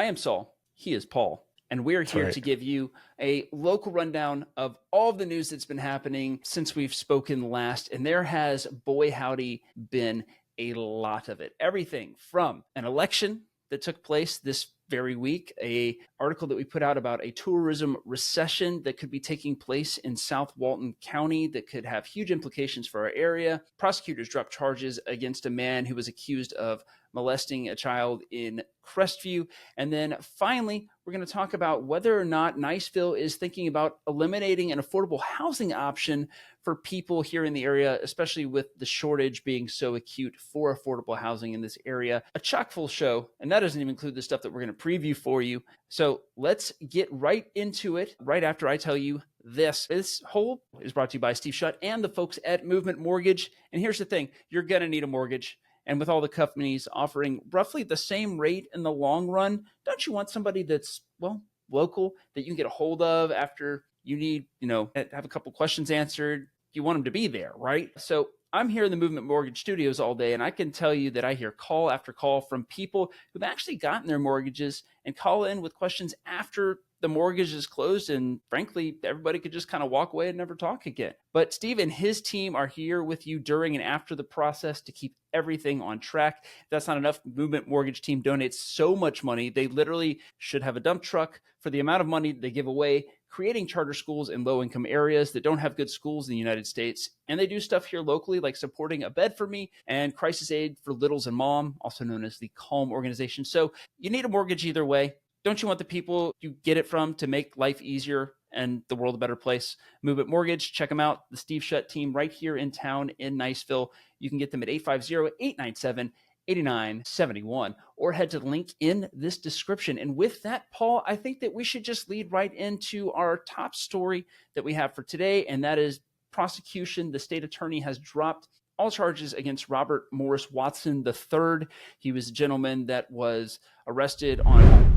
am Saul. He is Paul. And we're here to give you a local rundown of all of the news that's been happening since we've spoken last. And there has, boy howdy, been a lot of it. Everything from an election that took place this very week, a article that we put out about a tourism recession that could be taking place in South Walton County that could have huge implications for our area. Prosecutors dropped charges against a man who was accused of molesting a child in Crestview. And then finally, we're going to talk about whether or not Niceville is thinking about eliminating an affordable housing option for people here in the area, especially with the shortage being so acute for affordable housing in this area. A chock full show, and that doesn't even include the stuff that we're going to preview for you. So let's get right into it right after I tell you this. This whole is brought to you by Steve Shutt and the folks at Movement Mortgage. And here's the thing, you're going to need a mortgage. And with all the companies offering roughly the same rate in the long run, don't you want somebody that's, well, local that you can get a hold of after you need, have a couple questions answered? You want them to be there, right? So I'm here in the Movement Mortgage Studios all day, and I can tell you that I hear call after call from people who've actually gotten their mortgages and call in with questions after the mortgage is closed, and frankly, everybody could just kind of walk away and never talk again. But Steve and his team are here with you during and after the process to keep everything on track. If that's not enough, Movement Mortgage team donates so much money. They literally should have a dump truck for the amount of money they give away, creating charter schools in low-income areas that don't have good schools in the United States. And they do stuff here locally, like supporting A Bed for Me and Crisis Aid for Littles and Mom, also known as the CALM organization. So you need a mortgage either way. Don't you want the people you get it from to make life easier and the world a better place? Movement Mortgage, check them out. The Steve Shutt team right here in town in Niceville. You can get them at 850-897-8971 or head to the link in this description. And with that, Paul, I think that we should just lead right into our top story that we have for today, and that is prosecution. The state attorney has dropped all charges against Robert Morris Watson III. He was a gentleman that was arrested on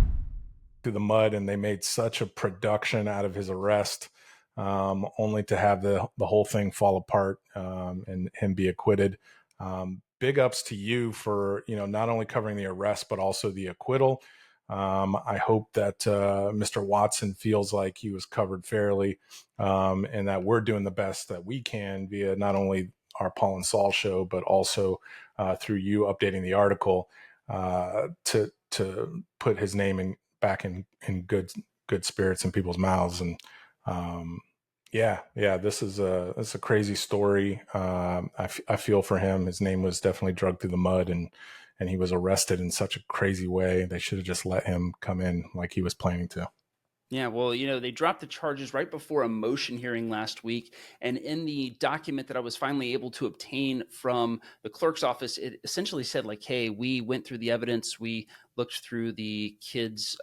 through the mud, and they made such a production out of his arrest, only to have the whole thing fall apart and him be acquitted. Big ups to you for not only covering the arrest but also the acquittal. I hope that Mr. Watson feels like he was covered fairly, and that we're doing the best that we can via not only our Paul and Saul show but also through you updating the article to put his name back in good spirits in people's mouths. And this is a crazy story. I feel for him. His name was definitely dragged through the mud, and he was arrested in such a crazy way. They should have just let him come in like he was planning to. Yeah, well, they dropped the charges right before a motion hearing last week. And in the document that I was finally able to obtain from the clerk's office, it essentially said like, hey, we went through the evidence. We looked through the kid's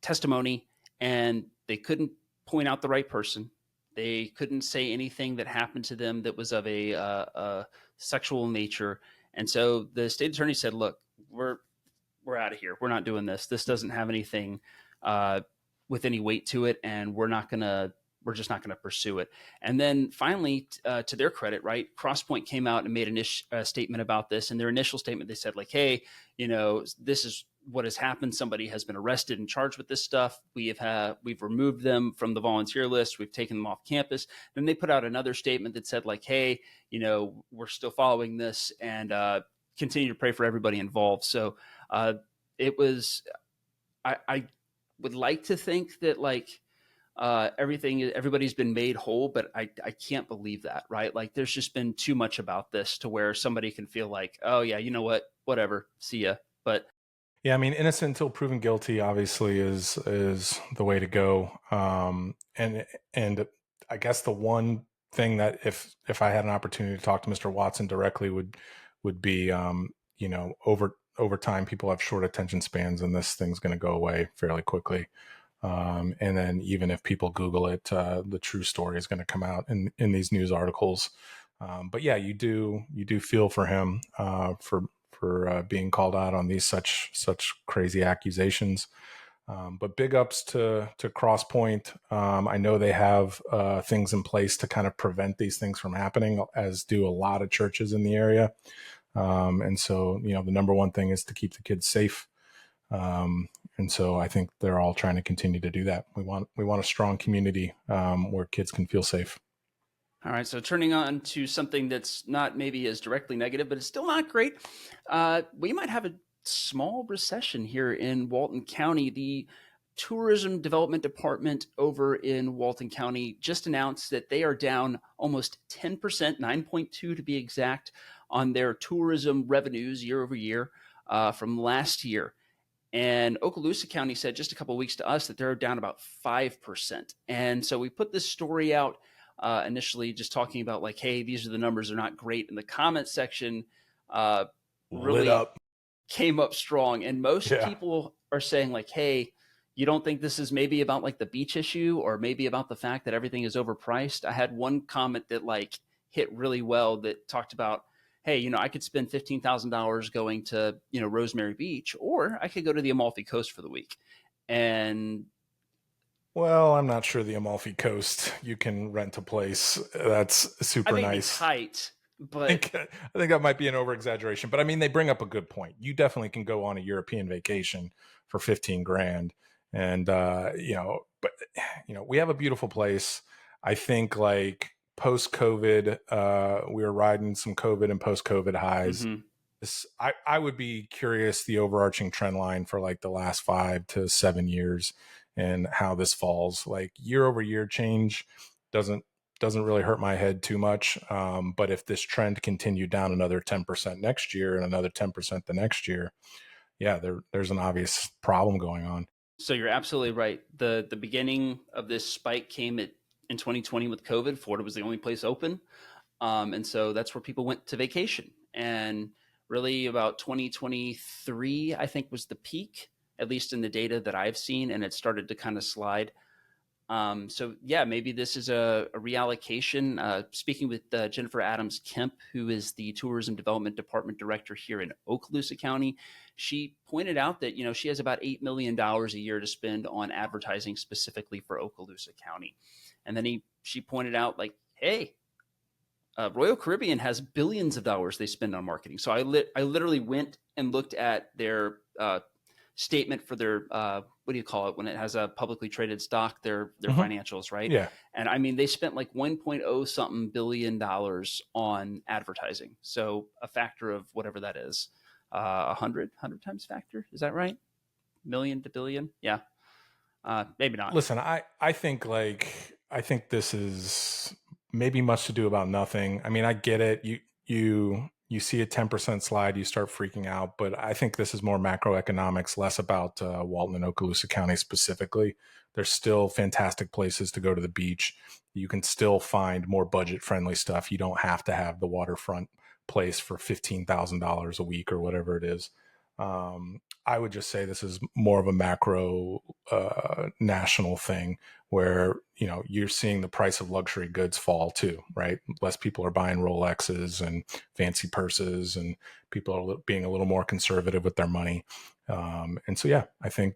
testimony, and they couldn't point out the right person. They couldn't say anything that happened to them that was of a sexual nature. And so the state attorney said, look, we're out of here. We're not doing this. This doesn't have anything with any weight to it, and we're just not gonna pursue it. And then finally, to their credit, right, Crosspoint came out and made a statement about this. In their initial statement, they said like, hey, this is what has happened. Somebody has been arrested and charged with this stuff. We've removed them from the volunteer list. We've taken them off campus. Then they put out another statement that said like, hey, we're still following this, and continue to pray for everybody involved. So it was, I would like to think that like everybody's been made whole, but I can't believe that, right? Like there's just been too much about this to where somebody can feel like, oh yeah, you know what, whatever, see ya. But yeah, I mean, innocent until proven guilty obviously is the way to go. And I guess the one thing that if I had an opportunity to talk to Mr. Watson directly would be, over time, people have short attention spans, and this thing's going to go away fairly quickly. And then even if people Google it, the true story is going to come out in these news articles. But yeah, you do feel for him for being called out on these such crazy accusations. But big ups to Crosspoint. I know they have things in place to kind of prevent these things from happening, as do a lot of churches in the area. And so, the number one thing is to keep the kids safe. And so I think they're all trying to continue to do that. We want a strong community where kids can feel safe. All right, so turning on to something that's not maybe as directly negative, but it's still not great. We might have a small recession here in Walton County. The Tourism Development Department over in Walton County just announced that they are down almost 10%, 9.2 to be exact, on their tourism revenues year over year from last year. And Okaloosa County said just a couple of weeks to us that they're down about 5%. And so we put this story out initially just talking about like, hey, these are the numbers, are not great. And the comment section really came up strong. And most people are saying like, hey, you don't think this is maybe about like the beach issue or maybe about the fact that everything is overpriced? I had one comment that like hit really well that talked about, hey, you know, I could spend $15,000 going to, you know, Rosemary Beach, or I could go to the Amalfi Coast for the week. And well, I'm not sure the Amalfi Coast, you can rent a place. That's super nice. Tight, but I think that might be an over exaggeration, but I mean, they bring up a good point. You definitely can go on a European vacation for 15 grand. And, you know, but, you know, we have a beautiful place. I think like post COVID, we were riding some COVID and post COVID highs. Mm-hmm. I would be curious the overarching trend line for like the last 5 to 7 years and how this falls. Like year over year change doesn't really hurt my head too much. But if this trend continued down another 10% next year and another 10% the next year, yeah, there's an obvious problem going on. So you're absolutely right. The beginning of this spike came in 2020 with COVID. Florida was the only place open. And so that's where people went to vacation. And really about 2023, I think, was the peak, at least in the data that I've seen, and it started to kind of slide. So yeah, maybe this is a reallocation. Speaking with Jennifer Adams Kemp, who is the Tourism Development Department Director here in Okaloosa County, she pointed out that, you know, she has about $8 million a year to spend on advertising specifically for Okaloosa County. And then she pointed out like, hey, Royal Caribbean has billions of dollars they spend on marketing. So I literally went and looked at their statement for their what do you call it when it has a publicly traded stock, their financials, right? Yeah. And I mean, they spent like 1.0 something billion on advertising. So a factor of whatever that is, 100 times factor. Is that right? Million to billion. Yeah. Maybe not. Listen, I think this is maybe much to do about nothing. I mean, I get it. You see a 10% slide, you start freaking out. But I think this is more macroeconomics, less about Walton and Okaloosa County specifically. There's still fantastic places to go to the beach. You can still find more budget-friendly stuff. You don't have to have the waterfront place for $15,000 a week or whatever it is. I would just say this is more of a macro national thing where, you know, you're seeing the price of luxury goods fall too, right? Less people are buying Rolexes and fancy purses, and people are being a little more conservative with their money. And so, yeah, I think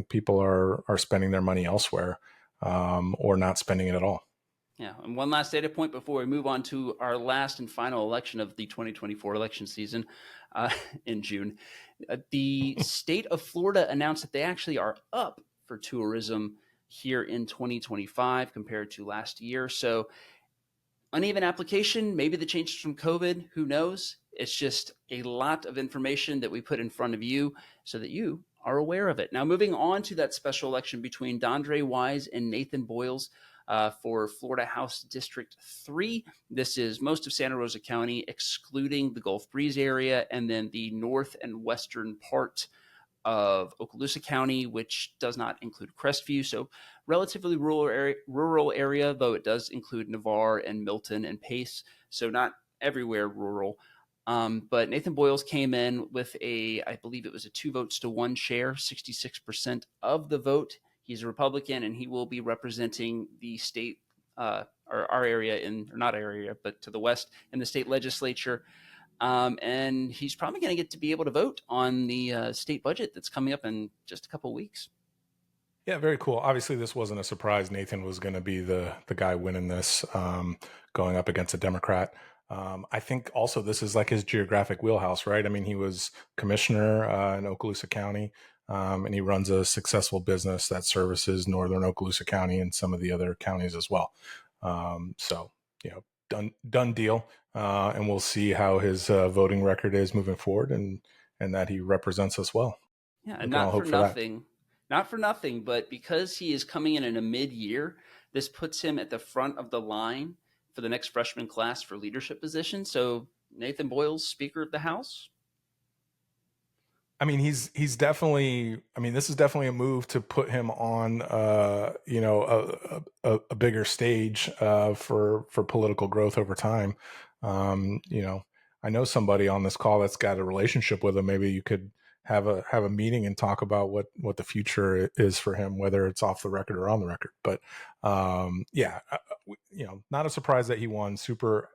people are spending their money elsewhere or not spending it at all. Yeah. And one last data point before we move on to our last and final election of the 2024 election season in June. The state of Florida announced that they actually are up for tourism here in 2025 compared to last year. So uneven application, maybe the changes from COVID, who knows? It's just a lot of information that we put in front of you so that you are aware of it. Now, moving on to that special election between Dondre Wise and Nathan Boyles for Florida House District 3. This is most of Santa Rosa County, excluding the Gulf Breeze area, and then the north and western part of Okaloosa County, which does not include Crestview. So relatively rural area, though it does include Navarre and Milton and Pace. So not everywhere rural. But Nathan Boyles came in with I believe it was a 2 votes to 1 share, 66% of the vote. He's a Republican, and he will be representing the state, or our area but to the west in the state legislature. And he's probably going to get to be able to vote on the state budget that's coming up in just a couple of weeks. Yeah, very cool. Obviously, this wasn't a surprise. Nathan was going to be the guy winning this, going up against a Democrat. I think also this is like his geographic wheelhouse, right? I mean, he was commissioner in Okaloosa County. and he runs a successful business that services northern Okaloosa County and some of the other counties as well. So, done deal. And we'll see how his voting record is moving forward, and that he represents us well. Yeah, and not for nothing, but because he is coming in a mid-year, this puts him at the front of the line for the next freshman class for leadership position. So Nathan Boyles, Speaker of the House. I mean, he's definitely. I mean, this is definitely a move to put him on, a bigger stage for political growth over time. I know somebody on this call that's got a relationship with him. Maybe you could have a meeting and talk about what the future is for him, whether it's off the record or on the record. But not a surprise that he won. Super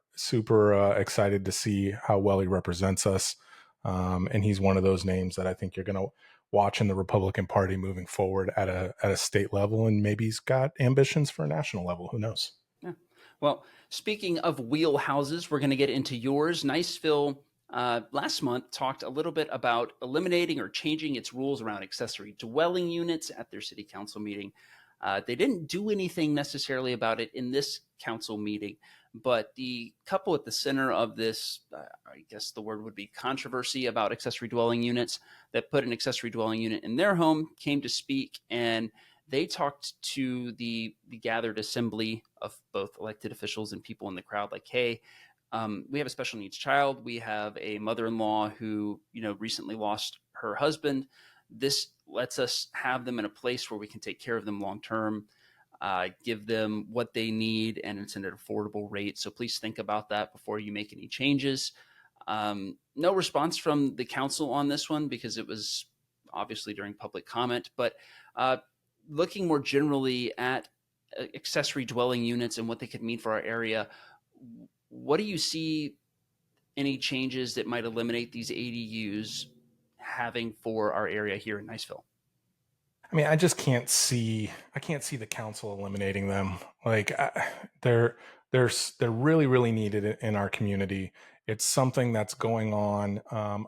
excited to see how well he represents us. And he's one of those names that I think you're going to watch in the Republican Party moving forward at a state level, and maybe he's got ambitions for a national level. Who knows? Yeah. Well, speaking of wheelhouses, we're going to get into yours. Niceville last month talked a little bit about eliminating or changing its rules around accessory dwelling units at their city council meeting. They didn't do anything necessarily about it in this council meeting, but the couple at the center of this, I guess the word would be controversy about accessory dwelling units that put an accessory dwelling unit in their home came to speak, and they talked to the gathered assembly of both elected officials and people in the crowd like, hey, we have a special needs child. We have a mother-in-law who, recently lost her husband. This lets us have them in a place where we can take care of them long-term, give them what they need, and it's at an affordable rate. So please think about that before you make any changes. No response from the council on this one because it was obviously during public comment, but looking more generally at accessory dwelling units and what they could mean for our area, what do you see any changes that might eliminate these ADUs having for our area here in Niceville? I mean, I can't see the council eliminating them. Like they're really, really needed in our community. It's something that's going on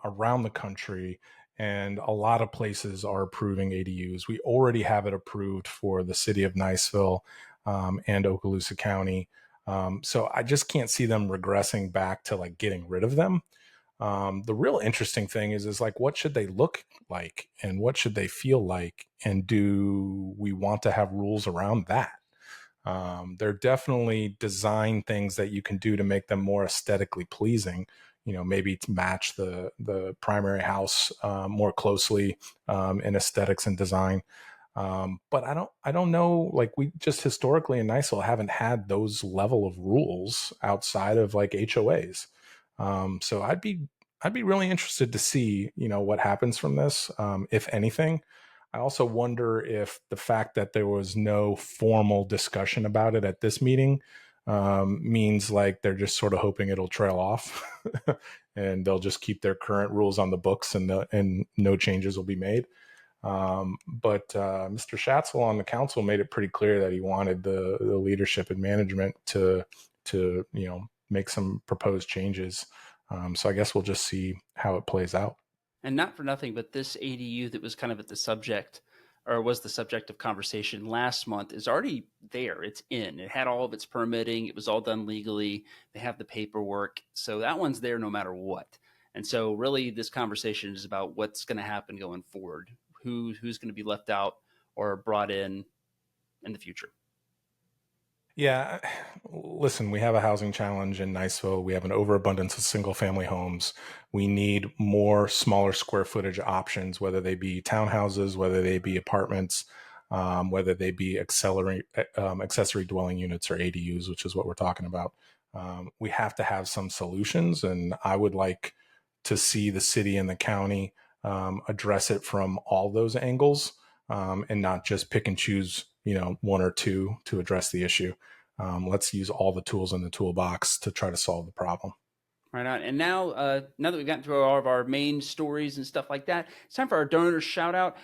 around the country, and a lot of places are approving ADUs. We already have it approved for the city of Niceville and Okaloosa County. So I just can't see them regressing back to like getting rid of them. The real interesting thing is like, what should they look like and what should they feel like? And do we want to have rules around that? They're definitely design things that you can do to make them more aesthetically pleasing, maybe to match the primary house more closely in aesthetics and design. But I don't know, like we just historically in Niceville haven't had those level of rules outside of like HOAs. So I'd be really interested to see, what happens from this, if anything. I also wonder if the fact that there was no formal discussion about it at this meeting means like they're just sort of hoping it'll trail off and they'll just keep their current rules on the books and no changes will be made. But Mr. Schatzel on the council made it pretty clear that he wanted the leadership and management to make some proposed changes. So I guess we'll just see how it plays out. And not for nothing, but this ADU that was kind of at the subject, or was the subject of conversation last month, is already there. It's in. It had all of its permitting. It was all done legally. They have the paperwork. So that one's there no matter what. And so really this conversation is about what's going to happen going forward. Who's going to be left out or brought in the future. Yeah, listen, we have a housing challenge in Niceville. We have an overabundance of single family homes. We need more smaller square footage options, whether they be townhouses, whether they be apartments, whether they be accessory dwelling units or ADUs, which is what we're talking about. We have to have some solutions, and I would like to see the city and the county address it from all those angles and not just pick and choose one or two to address the issue. Let's use all the tools in the toolbox to try to solve the problem. Right on. And now that we've gotten through all of our main stories and stuff like that, it's time for our donor shout out.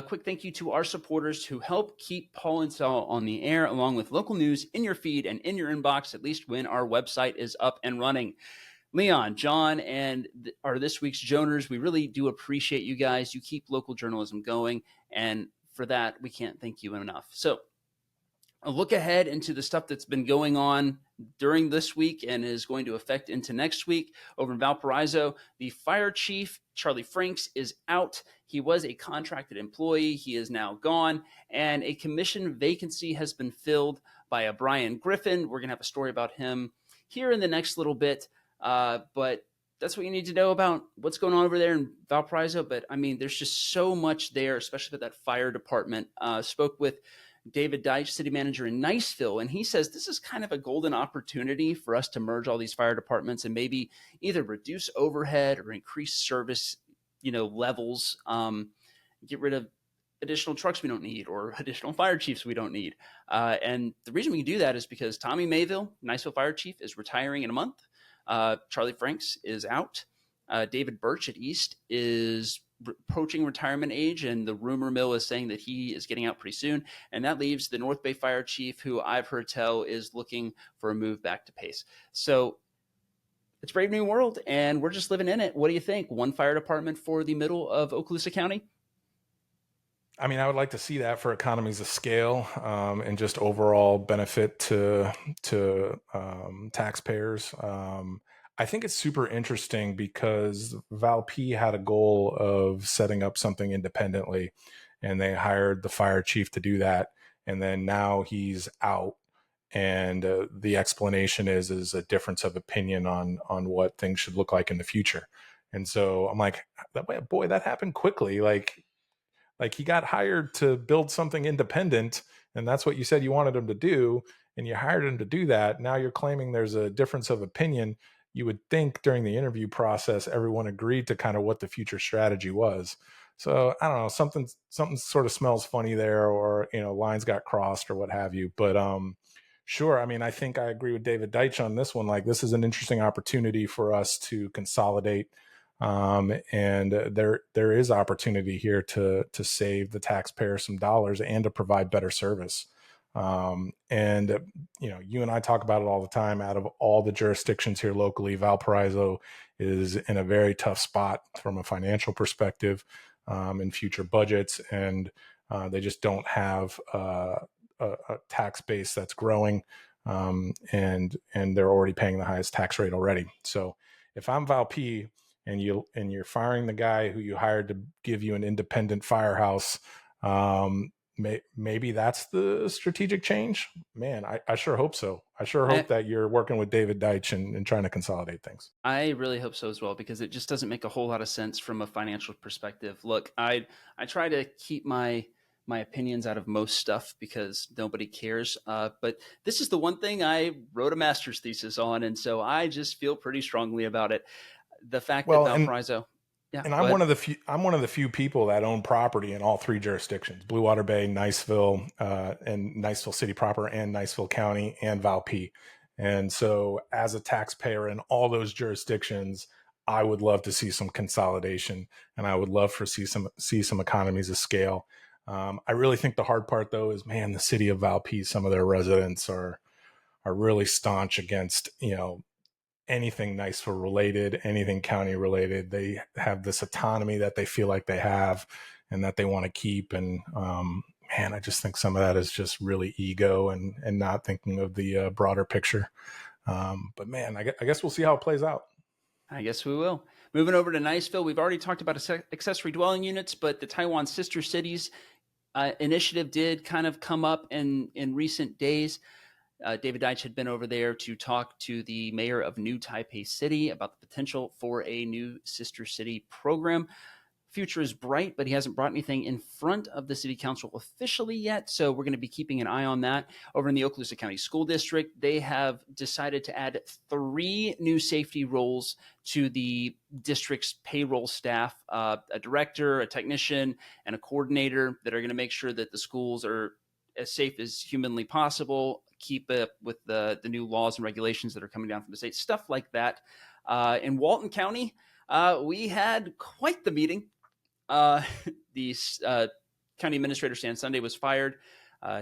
Quick thank you to our supporters who help keep Paul and Saul on the air, along with local news in your feed and in your inbox, at least when our website is up and running. Leon, John, and are this week's Joners. We really do appreciate you guys. You keep local journalism going, and for that, we can't thank you enough. So a look ahead into the stuff that's been going on during this week and is going to affect into next week. Over in Valparaiso, the fire chief, Charlie Franks, is out. He was a contracted employee. He is now gone, and a commission vacancy has been filled by a Brian Griffin. We're going to have a story about him here in the next little bit, but that's what you need to know about what's going on over there in Valparaiso. But I mean, there's just so much there, especially with that fire department. Spoke with David Deitch, city manager in Niceville, and he says this is kind of a golden opportunity for us to merge all these fire departments and maybe either reduce overhead or increase service, levels, get rid of additional trucks we don't need or additional fire chiefs we don't need. And the reason we can do that is because Tommy Mayville, Niceville fire chief, is retiring in a month. Charlie Franks is out. David Birch at East is approaching retirement age, and the rumor mill is saying that he is getting out pretty soon. And that leaves the North Bay fire chief, who I've heard tell is looking for a move back to Pace. So it's Brave New World, and we're just living in it. What do you think? One fire department for the middle of Okaloosa County? I mean, I would like to see that for economies of scale, and just overall benefit to taxpayers. I think it's super interesting because Valp had a goal of setting up something independently, and they hired the fire chief to do that. And then now he's out, and the explanation is a difference of opinion on what things should look like in the future. And so I'm like, boy, that happened quickly. Like he got hired to build something independent, and that's what you said you wanted him to do, and you hired him to do that. Now you're claiming there's a difference of opinion. You would think during the interview process, everyone agreed to kind of what the future strategy was. So I don't know, something sort of smells funny there, or, lines got crossed or what have you. But sure. I mean, I think I agree with David Deitch on this one. Like, this is an interesting opportunity for us to consolidate. And there is opportunity here to save the taxpayer some dollars and to provide better service. And you and I talk about it all the time. Out of all the jurisdictions here locally, Valparaiso is in a very tough spot from a financial perspective, in future budgets. And they just don't have a tax base that's growing. And they're already paying the highest tax rate already. So if I'm Valp and you're firing the guy who you hired to give you an independent firehouse, maybe that's the strategic change. Man, I sure hope so. I sure hope that you're working with David Deitch and trying to consolidate things. I really hope so as well, because it just doesn't make a whole lot of sense from a financial perspective. Look, I try to keep my opinions out of most stuff because nobody cares. But this is the one thing I wrote a master's thesis on, and so I just feel pretty strongly about it. The fact that Valparaiso. Yeah, and I'm one of the few people that own property in all three jurisdictions: Blue Water Bay, Niceville, and Niceville City proper, and Niceville County, and Valp. And so as a taxpayer in all those jurisdictions, I would love to see some consolidation, and I would love to see some economies of scale. I really think the hard part, though, is, man, the city of Valp, some of their residents are really staunch against, anything Niceville related, anything county related. They have this autonomy that they feel like they have and that they want to keep. And man, I just think some of that is just really ego and not thinking of the broader picture. But man, I guess we'll see how it plays out. I guess we will. Moving over to Niceville, we've already talked about accessory dwelling units, but the Taiwan Sister Cities initiative did kind of come up in recent days. David Deitch had been over there to talk to the mayor of New Taipei City about the potential for a new sister city program. Future is bright, but he hasn't brought anything in front of the city council officially yet. So we're going to be keeping an eye on that. Over in the Okaloosa County School District, they have decided to add 3 new safety roles to the district's payroll staff, a director, a technician, and a coordinator that are going to make sure that the schools are as safe as humanly possible, keep up with the new laws and regulations that are coming down from the state, stuff like that. In Walton County, we had quite the meeting. The county administrator, Stan Sunday, was fired.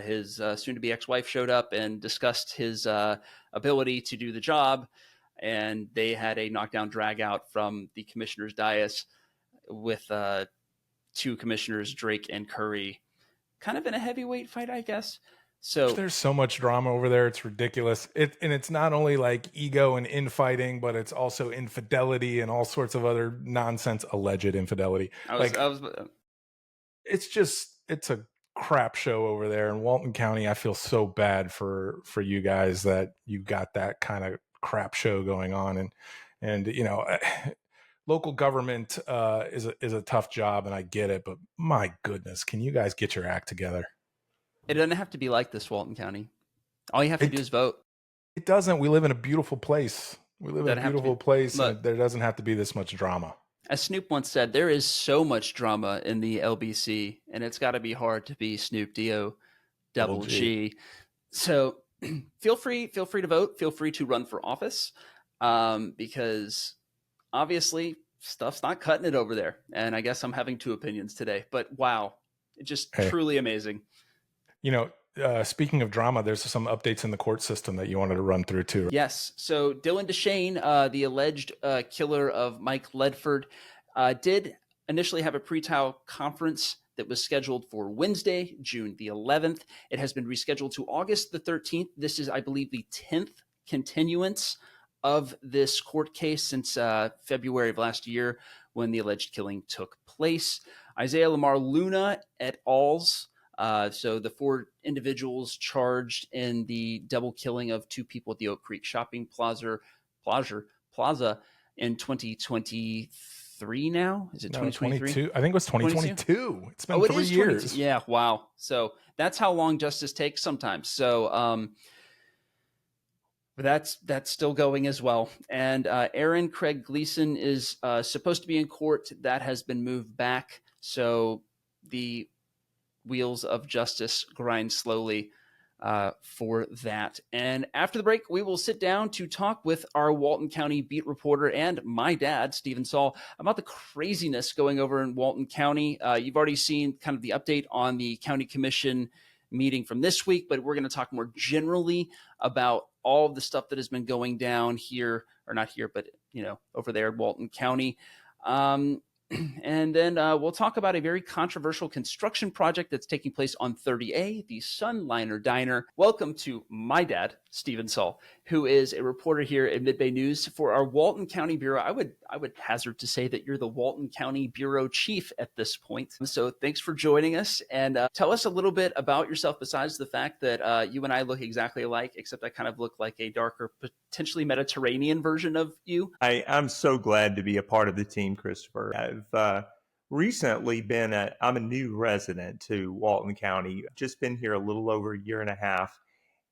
His soon-to-be ex-wife showed up and discussed his ability to do the job. and they had a knockdown drag out from the commissioner's dais with two commissioners, Drake and Curry, kind of in a heavyweight fight, I guess. So there's so much drama over there. It's ridiculous. And it's not only like ego and infighting, but it's also infidelity and all sorts of other nonsense, alleged infidelity. It's a crap show over there in Walton County. I feel so bad for you guys that you got that kind of crap show going on. And you know, local government is a tough job, and I get it, but my goodness, can you guys get your act together? It doesn't have to be like this, Walton County. All you have to do is vote. It doesn't. We live in a beautiful place. And there doesn't have to be this much drama. As Snoop once said, there is so much drama in the LBC, and it's got to be hard to be Snoop D-O double G. So feel free to vote. Feel free to run for office, because obviously stuff's not cutting it over there. And I guess I'm having two opinions today, but wow, it's just truly amazing. You know, speaking of drama, there's some updates in the court system that you wanted to run through too. Yes. So Dylan DeShane, the alleged killer of Mike Ledford, did initially have a pretrial conference that was scheduled for Wednesday, June the 11th. It has been rescheduled to August the 13th. This is, I believe, the 10th continuance of this court case since February of last year when the alleged killing took place. Isaiah Lamar Luna et al.'s, so the four individuals charged in the double killing of two people at the Oak Creek Shopping Plaza in 2023 now? Is it 2023? I think it was 2022. It's been 3 years. Yeah, wow. So that's how long justice takes sometimes. So but that's still going as well. And Aaron Craig Gleason is supposed to be in court. That has been moved back. So the wheels of justice grind slowly for that. And after the break, we will sit down to talk with our Walton County beat reporter and my dad, Stephen Saul, about the craziness going over in Walton County. You've already seen kind of the update on the county commission meeting from this week, but we're going to talk more generally about all of the stuff that has been going down here, or not here, but over there at Walton County. And then we'll talk about a very controversial construction project that's taking place on 30A, the Sunliner Diner. Welcome to my dad, Stephen Saul, who is a reporter here at Mid-Bay News for our Walton County Bureau. I would hazard to say that you're the Walton County Bureau Chief at this point. So thanks for joining us, and tell us a little bit about yourself besides the fact that you and I look exactly alike, except I kind of look like a darker, potentially Mediterranean version of you. I'm so glad to be a part of the team, Christopher. I've recently I'm a new resident to Walton County. Just been here a little over a year and a half.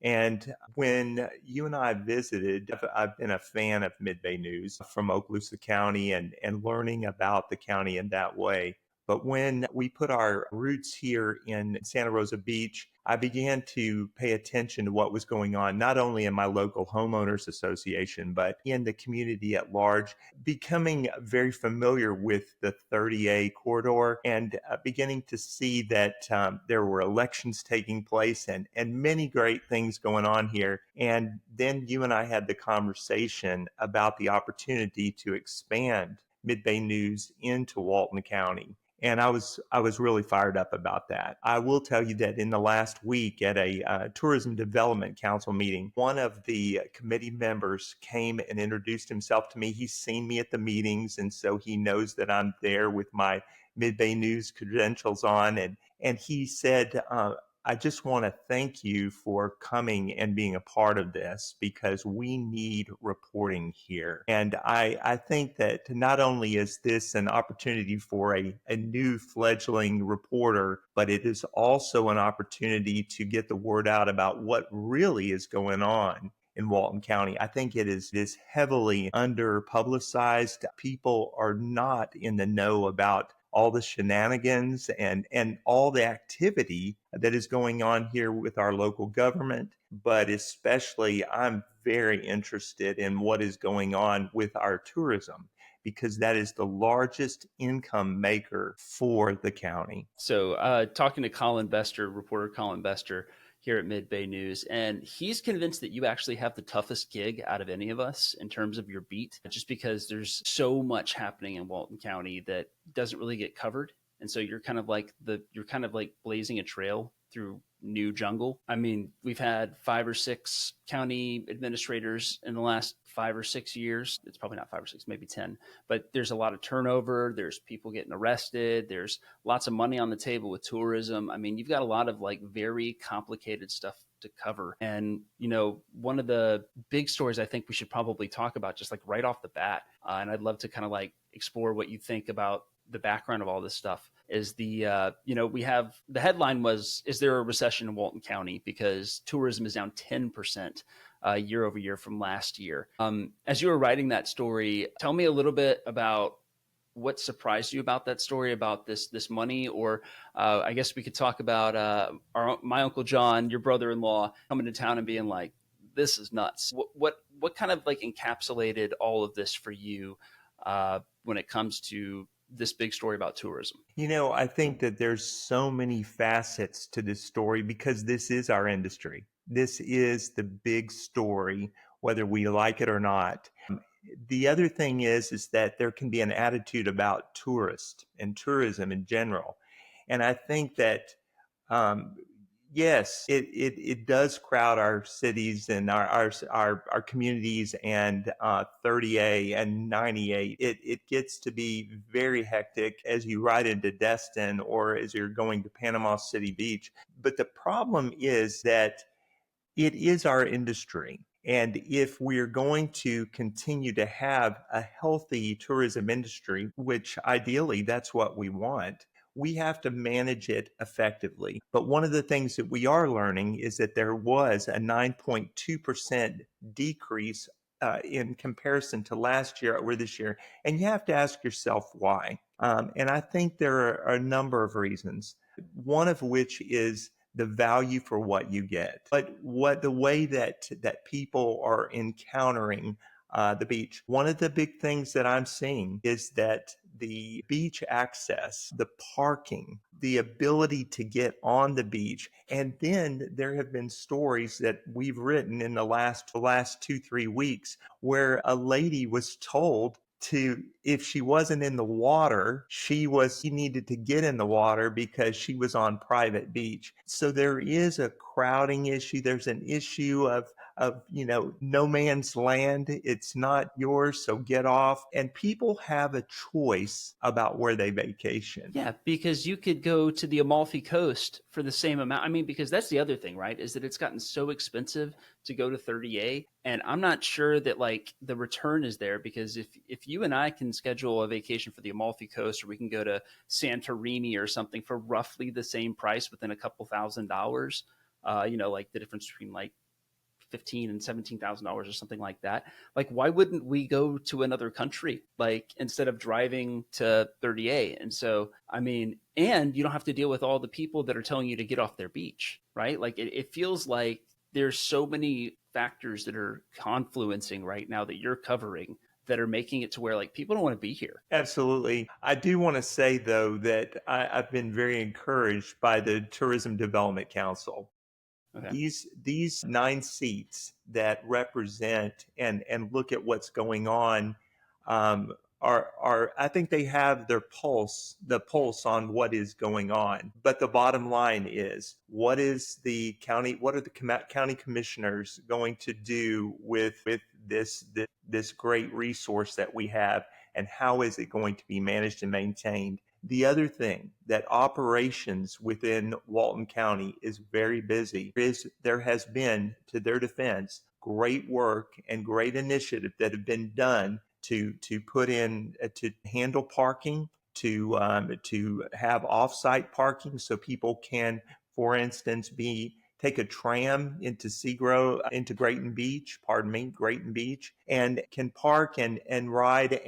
And when you and I visited, I've been a fan of Mid-Bay News from Okaloosa County and learning about the county in that way. But when we put our roots here in Santa Rosa Beach, I began to pay attention to what was going on, not only in my local homeowners association, but in the community at large, becoming very familiar with the 30A corridor and beginning to see that there were elections taking place and many great things going on here. And then you and I had the conversation about the opportunity to expand Mid-Bay News into Walton County. And I was really fired up about that. I will tell you that in the last week at a Tourism Development Council meeting, one of the committee members came and introduced himself to me. He's seen me at the meetings, and so he knows that I'm there with my Mid-Bay News credentials on. And he said, I just want to thank you for coming and being a part of this because we need reporting here. And I think that not only is this an opportunity for a new fledgling reporter, but it is also an opportunity to get the word out about what really is going on in Walton County. I think it is heavily under publicized. People are not in the know about all the shenanigans and all the activity that is going on here with our local government. But especially, I'm very interested in what is going on with our tourism, because that is the largest income maker for the county. So talking to reporter Colin Bester, here at Mid Bay News, and he's convinced that you actually have the toughest gig out of any of us in terms of your beat, just because there's so much happening in Walton County that doesn't really get covered. And so you're kind of like blazing a trail through new jungle. I mean, we've had 5 or 6 county administrators in the last 5 or 6 years. It's probably not 5 or 6, maybe 10, but there's a lot of turnover. There's people getting arrested. There's lots of money on the table with tourism. I mean, you've got a lot of like very complicated stuff to cover. And, you know, one of the big stories I think we should probably talk about just like right off the bat, and I'd love to kind of like explore what you think about the background of all this stuff, is the, we have, the headline was, is there a recession in Walton County? Because tourism is down 10% year over year from last year. As you were writing that story, tell me a little bit about what surprised you about that story, about this money, or I guess we could talk about my Uncle John, your brother-in-law, coming to town and being like, this is nuts. What kind of like encapsulated all of this for you when it comes to this big story about tourism? You know, I think that there's so many facets to this story because this is our industry. This is the big story, whether we like it or not. The other thing is that there can be an attitude about tourists and tourism in general. And I think that, yes, it does crowd our cities and our communities, and 30A and 98. It gets to be very hectic as you ride into Destin or as you're going to Panama City Beach. But the problem is that it is our industry. And if we're going to continue to have a healthy tourism industry, which ideally that's what we want, we have to manage it effectively. But one of the things that we are learning is that there was a 9.2% decrease in comparison to last year or this year. And you have to ask yourself why. And I think there are a number of reasons, one of which is the value for what you get, but the way that people are encountering the beach. One of the big things that I'm seeing is that the beach access, the parking, the ability to get on the beach. And then there have been stories that we've written in the last 2-3 weeks where a lady was told if she wasn't in the water, she needed to get in the water because she was on private beach. So there is a crowding issue. There's an issue of no man's land. It's not yours, so get off. And people have a choice about where they vacation. Yeah, because you could go to the Amalfi Coast for the same amount. I mean, because that's the other thing, right? Is that it's gotten so expensive to go to 30A. And I'm not sure that like the return is there, because if you and I can schedule a vacation for the Amalfi Coast, or we can go to Santorini or something for roughly the same price within a couple $1,000s, like the difference between like $15,000 and $17,000 or something like that. Like, why wouldn't we go to another country, like instead of driving to 30A? And so, I mean, and you don't have to deal with all the people that are telling you to get off their beach, right? Like it feels like there's so many factors that are confluencing right now that you're covering that are making it to where like people don't want to be here. Absolutely. I do want to say though that I've been very encouraged by the Tourism Development Council. Okay. These 9 seats that represent and look at what's going on are I think they have the pulse on what is going on. But the bottom line is, what are the county commissioners going to do with this great resource that we have, and how is it going to be managed and maintained? The other thing that operations within Walton County is very busy is there has been, to their defense, great work and great initiative that have been done to put in to handle parking, to have offsite parking so people can, for instance, take a tram into Grayton Beach, and can park and ride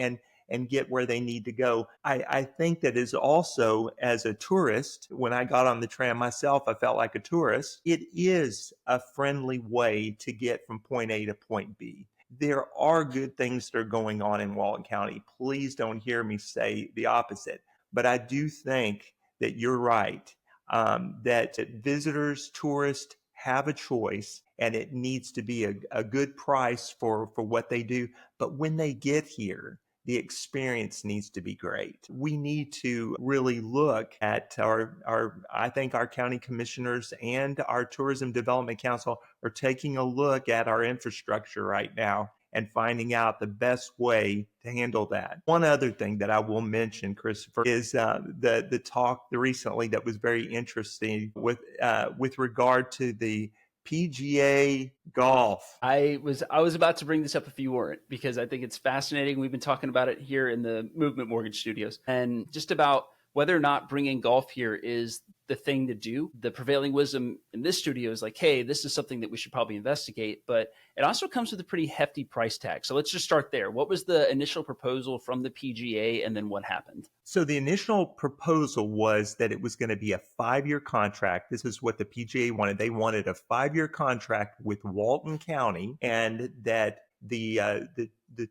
and get where they need to go. I think that is also, as a tourist, when I got on the tram myself, I felt like a tourist. It is a friendly way to get from point A to point B. There are good things that are going on in Walton County. Please don't hear me say the opposite. But I do think that you're right, that visitors, tourists have a choice, and it needs to be a good price for what they do. But when they get here, the experience needs to be great. We need to really look at I think our county commissioners and our Tourism Development Council are taking a look at our infrastructure right now and finding out the best way to handle that. One other thing that I will mention, Christopher, is the talk recently that was very interesting with regard to the PGA golf. I was about to bring this up if you weren't, because I think it's fascinating. We've been talking about it here in the Movement Mortgage Studios, and just about whether or not bringing golf here is the thing to do. The prevailing wisdom in this studio is like, hey, this is something that we should probably investigate, but it also comes with a pretty hefty price tag. So let's just start there. What was the initial proposal from the PGA, and then what happened? So the initial proposal was that it was going to be a 5-year contract. This is what the PGA wanted. They wanted a 5-year contract with Walton County, and that the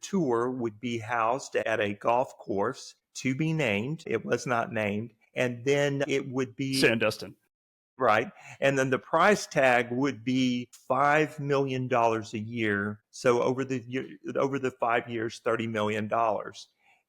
tour would be housed at a golf course to be named. It was not named. And then it would be Sandustin. Right. And then the price tag would be $5 million a year. So over the 5 years, $30 million.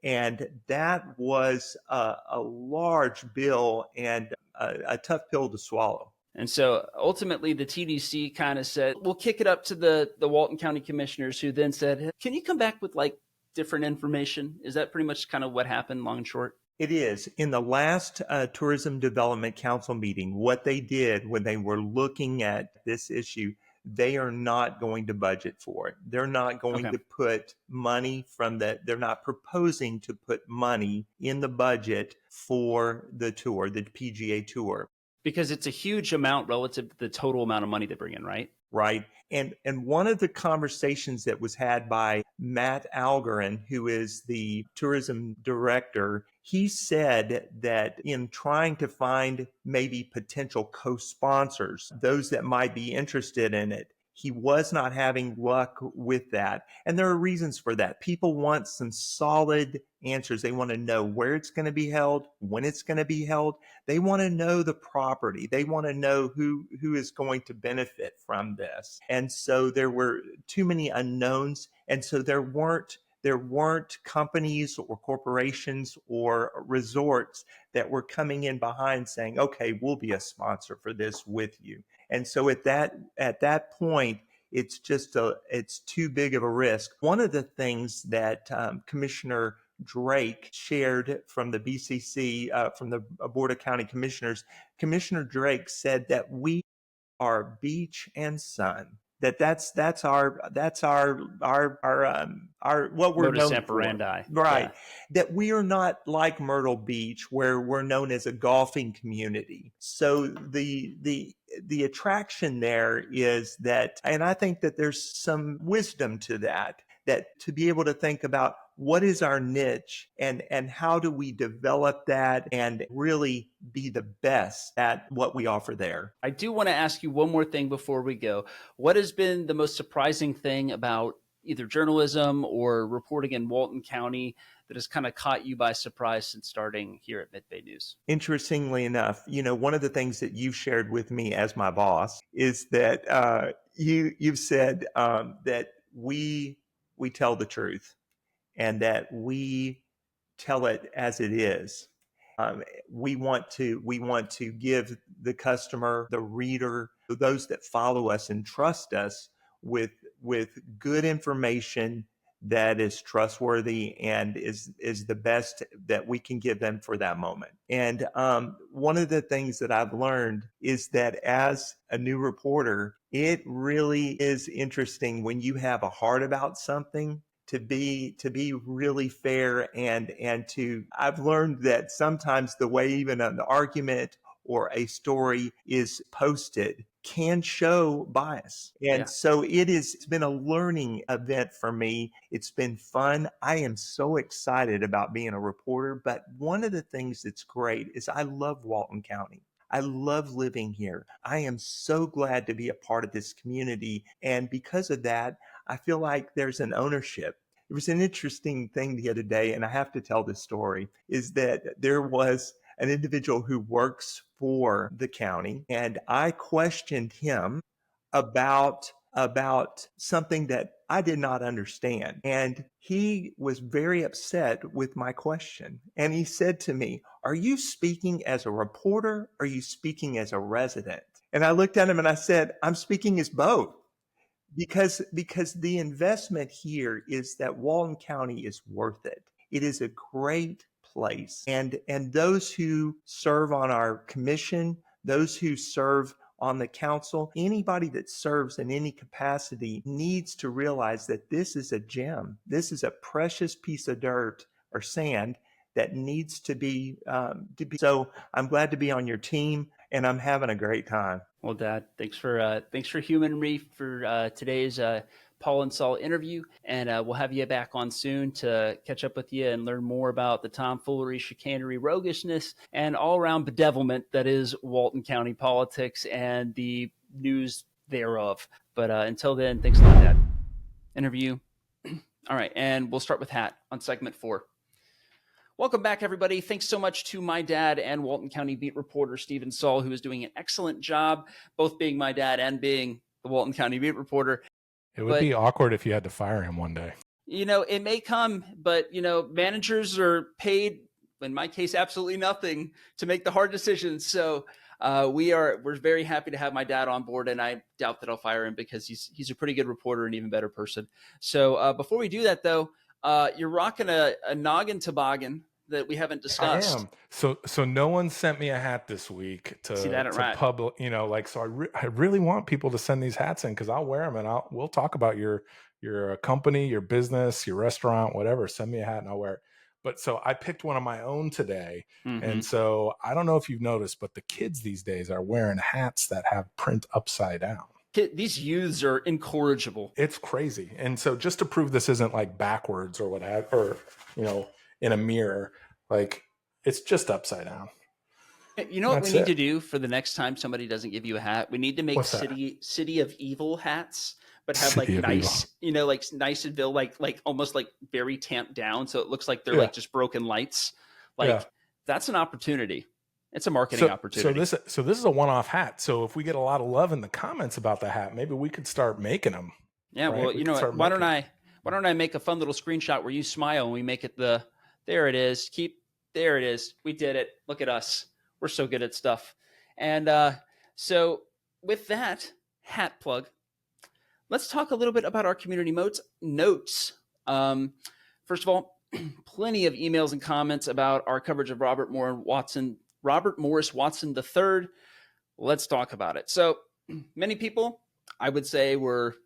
And that was a large bill and a tough pill to swallow. And so ultimately the TDC kind of said, we'll kick it up to the Walton County commissioners, who then said, can you come back with like different information? Is that pretty much kind of what happened, long and short? It is. In the last Tourism Development Council meeting, what they did when they were looking at this issue, they are not going to budget for it. They're not going to put money they're not proposing to put money in the budget for the tour, the PGA Tour. Because it's a huge amount relative to the total amount of money they bring in, right? Right. And one of the conversations that was had by Matt Algarin, who is the tourism director, he said that in trying to find maybe potential co-sponsors, those that might be interested in it, he was not having luck with that. And there are reasons for that. People want some solid answers. They want to know where it's going to be held, when it's going to be held. They want to know the property. They want to know who is going to benefit from this. And so there were too many unknowns. And so there weren't companies or corporations or resorts that were coming in behind saying, okay, we'll be a sponsor for this with you. And so at that point, it's too big of a risk. One of the things that Commissioner Drake shared from the BCC, from the Board of County Commissioners, Commissioner Drake said that we are beach and sun. That's our what we're known for. Right. Yeah. That we are not like Myrtle Beach, where we're known as a golfing community. So the attraction there is that, and I think that there's some wisdom to that to be able to think about what is our niche and how do we develop that and really be the best at what we offer there. I do want to ask you one more thing before we go. What has been the most surprising thing about either journalism or reporting in Walton County that has kind of caught you by surprise since starting here at Mid-Bay News? Interestingly enough, one of the things that you've shared with me as my boss is that you've said that we tell the truth and that we tell it as it is. We want to give the customer, the reader, those that follow us and trust us with good information that is trustworthy and is the best that we can give them for that moment. And one of the things that I've learned is that as a new reporter, it really is interesting when you have a heart about something to be really fair and I've learned that sometimes the way even an argument or a story is posted can show bias. And so it's been a learning event for me. It's been fun. I am so excited about being a reporter. But one of the things that's great is I love Walton County. I love living here. I am so glad to be a part of this community. And because of that, I feel like there's an ownership. It was an interesting thing the other day, and I have to tell this story, is that there was an individual who works for the county, and I questioned him about something that I did not understand. And he was very upset with my question. And he said to me, "Are you speaking as a reporter? Or are you speaking as a resident?" And I looked at him and I said, "I'm speaking as both." Because the investment here is that Walton County is worth it. It is a great place. And those who serve on our commission, those who serve on the council, anybody that serves in any capacity needs to realize that this is a gem. This is a precious piece of dirt or sand that needs to be. So I'm glad to be on your team, and I'm having a great time. Well, Dad, thanks for humoring me for today's Paul and Saul interview, and we'll have you back on soon to catch up with you and learn more about the tomfoolery, chicanery, roguishness, and all-around bedevilment that is Walton County politics and the news thereof. But until then, thanks a lot, Dad. Interview. All right, and we'll start with Hat on segment 4. Welcome back, everybody. Thanks so much to my dad and Walton County beat reporter Stephen Saul, who is doing an excellent job, both being my dad and being the Walton County beat reporter. It would be awkward if you had to fire him one day. It may come, but, managers are paid, in my case, absolutely nothing to make the hard decisions. So we're very happy to have my dad on board, and I doubt that I'll fire him because he's a pretty good reporter and even better person. So before we do that, though, you're rocking a noggin toboggan that we haven't discussed. I am. So no one sent me a hat this week to public, so I really want people to send these hats in because I'll wear them and we'll talk about your company, your business, your restaurant, whatever. Send me a hat and I'll wear it. But so I picked one of my own today. Mm-hmm. And so I don't know if you've noticed, but the kids these days are wearing hats that have print upside down. These youths are incorrigible. It's crazy. And so just to prove this isn't like backwards or whatever, or, in a mirror, like it's just upside down. You know what we need to do for the next time somebody doesn't give you a hat? We need to make City of Evil hats, but have like nice, like Niceville, like almost like very tamped down. So it looks like they're like just broken lights. That's an opportunity. It's a marketing opportunity. So this is a one-off hat. So if we get a lot of love in the comments about the hat, maybe we could start making them. Yeah. Right? Well, why don't I make a fun little screenshot where you smile and we make it there it is. There it is. We did it. Look at us. We're so good at stuff. And so with that hat plug, let's talk a little bit about our community notes. First of all, plenty of emails and comments about our coverage of Robert Morris Watson III. Let's talk about it. So many people, I would say, were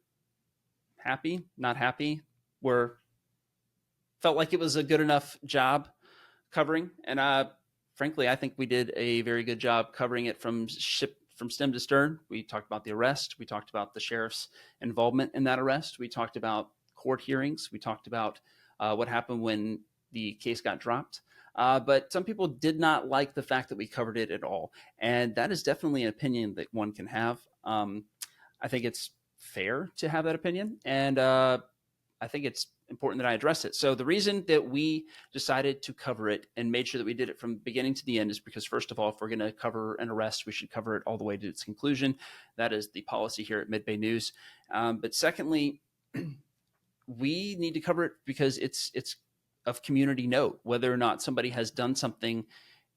happy, not happy, felt like it was a good enough job covering. And frankly, I think we did a very good job covering it from stem to stern. We talked about the arrest. We talked about the sheriff's involvement in that arrest. We talked about court hearings. We talked about what happened when the case got dropped. But some people did not like the fact that we covered it at all. And that is definitely an opinion that one can have. I think it's fair to have that opinion. And I think it's important that I address it. So the reason that we decided to cover it and made sure that we did it from beginning to the end is because, first of all, if we're going to cover an arrest, we should cover it all the way to its conclusion. That is the policy here at Mid-Bay News. But secondly, we need to cover it because it's of community note. Whether or not somebody has done something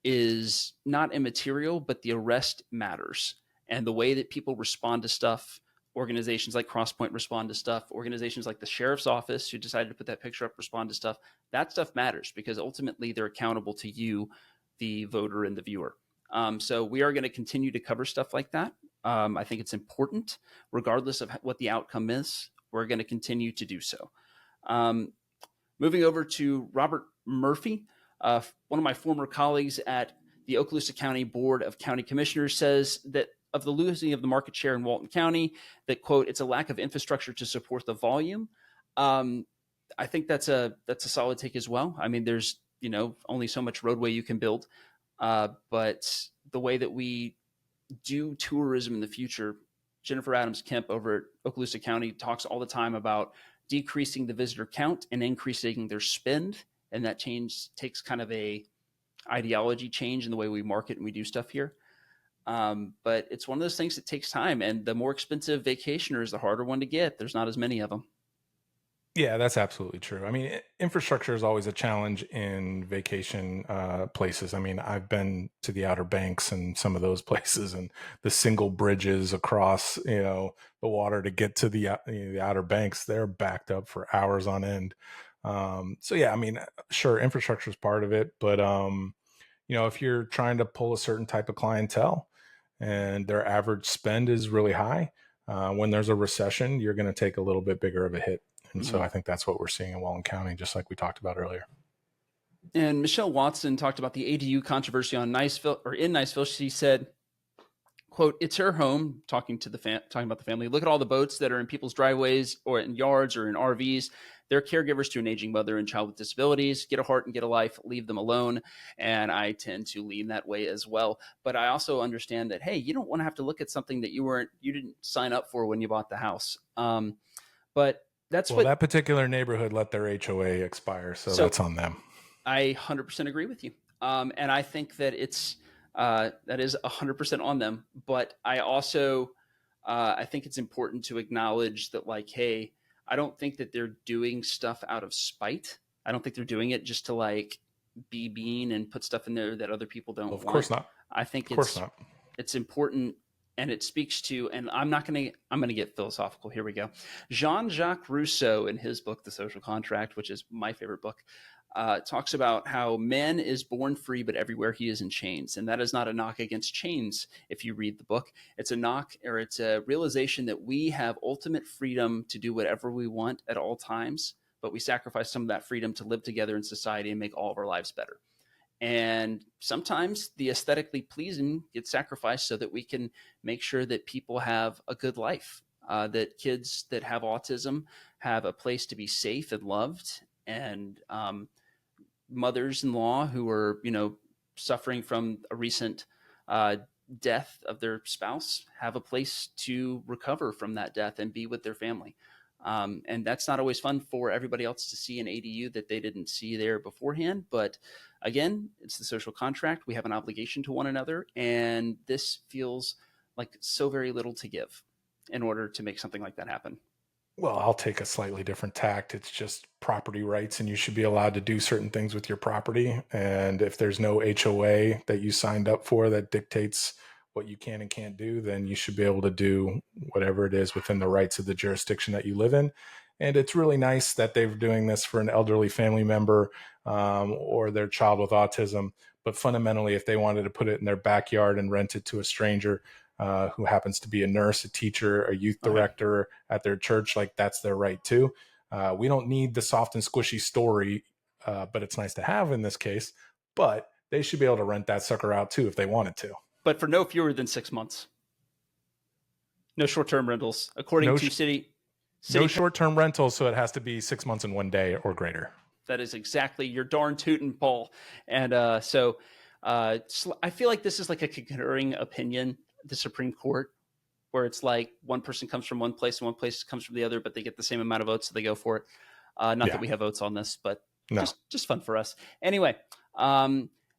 is not immaterial, but the arrest matters. And the way that people respond to stuff, organizations like Crosspoint respond to stuff, organizations like the sheriff's office who decided to put that picture up respond to stuff, that stuff matters because ultimately they're accountable to you, the voter and the viewer. So we are going to continue to cover stuff like that. I think it's important, regardless of what the outcome is, we're going to continue to do so. Moving over to Robert Murphy, one of my former colleagues at the Okaloosa County Board of County Commissioners, says that of the losing of the market share in Walton County, that, quote, it's a lack of infrastructure to support the volume. I think that's a solid take as well. I mean, there's, only so much roadway you can build. But the way that we do tourism in the future, Jennifer Adams Kemp over at Okaloosa County talks all the time about decreasing the visitor count and increasing their spend. And that change takes kind of a ideology change in the way we market and we do stuff here. But it's one of those things that takes time, and the more expensive vacationers, the harder one to get. There's not as many of them. Yeah, that's absolutely true. I mean, infrastructure is always a challenge in vacation places. I mean, I've been to the Outer Banks and some of those places, and the single bridges across, the water to get to the Outer Banks, they're backed up for hours on end. So yeah, I mean, sure, infrastructure is part of it, but if you're trying to pull a certain type of clientele and their average spend is really high, when there's a recession, you're going to take a little bit bigger of a hit. And so I think that's what we're seeing in Walton County, just like we talked about earlier. And Michelle Watson talked about the ADU controversy in Niceville. She said, quote, "It's her home," talking about the family. "Look at all the boats that are in people's driveways or in yards or in RVs. They're caregivers to an aging mother and child with disabilities. Get a heart and get a life. Leave them alone." And I tend to lean that way as well. But I also understand that, hey, you don't want to have to look at something that you didn't sign up for when you bought the house. But that's that particular neighborhood let their HOA expire, so that's on them. I 100% agree with you. And I think that that is 100% on them. But I also, I think it's important to acknowledge that, like, hey, I don't think that they're doing stuff out of spite. I don't think they're doing it just to like be mean and put stuff in there that other people don't want. Of course not. I think it's important. And it speaks to, and I'm going to get philosophical. Here we go. Jean-Jacques Rousseau, in his book, The Social Contract, which is my favorite book, talks about how man is born free, but everywhere he is in chains. And that is not a knock against chains. If you read the book, it's a realization that we have ultimate freedom to do whatever we want at all times, but we sacrifice some of that freedom to live together in society and make all of our lives better. And sometimes the aesthetically pleasing gets sacrificed so that we can make sure that people have a good life, that kids that have autism have a place to be safe and loved, and mothers-in-law who are, suffering from a recent death of their spouse have a place to recover from that death and be with their family. And that's not always fun for everybody else to see an ADU that they didn't see there beforehand. But again, it's the social contract. We have an obligation to one another. And this feels like so very little to give in order to make something like that happen. Well, I'll take a slightly different tact. It's just property rights, and you should be allowed to do certain things with your property. And if there's no HOA that you signed up for that dictates what you can and can't do, then you should be able to do whatever it is within the rights of the jurisdiction that you live in. And it's really nice that they're doing this for an elderly family member or their child with autism. But fundamentally, if they wanted to put it in their backyard and rent it to a stranger who happens to be a nurse, a teacher, a youth director at their church, like, that's their right too. We don't need the soft and squishy story, but it's nice to have in this case. But they should be able to rent that sucker out too if they wanted to. But for no fewer than 6 months. No short-term rentals, according to city. No short-term rentals, so it has to be 6 months and 1 day or greater. That is exactly your darn tootin', Paul. And I feel like this is like a concurring opinion, the Supreme Court, where it's like one person comes from one place and one place comes from the other, but they get the same amount of votes, so they go for it. Not that we have votes on this, but just fun for us. Anyway,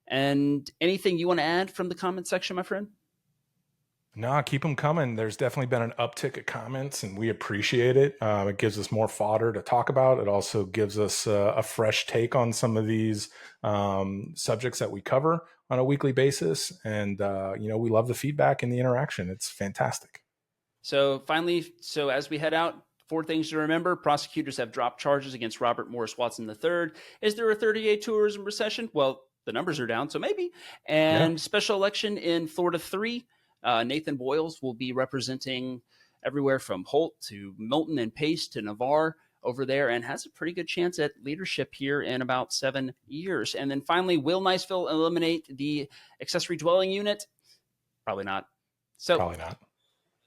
and anything you want to add from the comment section, my friend? No, keep them coming. There's definitely been an uptick of comments, and we appreciate it. It gives us more fodder to talk about. It also gives us a fresh take on some of these subjects that we cover on a weekly basis. And, we love the feedback and the interaction. It's fantastic. So finally, as we head out, 4 things to remember. Prosecutors have dropped charges against Robert Morris Watson III. Is there a 38 tourism recession? Well, the numbers are down, so maybe. And special election in Florida 3. Nathan Boyles will be representing everywhere from Holt to Milton and Pace to Navarre over there, and has a pretty good chance at leadership here in about 7 years. And then finally, will Niceville eliminate the accessory dwelling unit? Probably not. Probably not.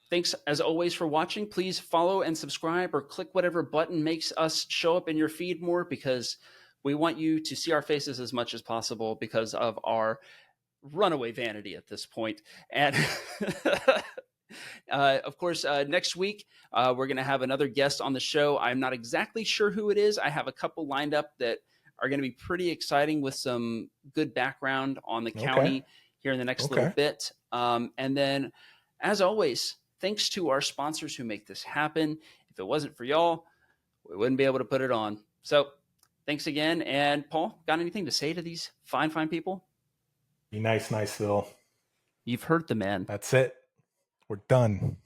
Thanks, as always, for watching. Please follow and subscribe or click whatever button makes us show up in your feed more, because we want you to see our faces as much as possible because of our runaway vanity at this point. And of course, next week, we're going to have another guest on the show. I'm not exactly sure who it is. I have a couple lined up that are going to be pretty exciting with some good background on the county here in the next little bit. And then, as always, thanks to our sponsors who make this happen. If it wasn't for y'all, we wouldn't be able to put it on. So thanks again. And Paul, got anything to say to these fine, fine people? Be nice, Niceville. You've heard the man. That's it. We're done.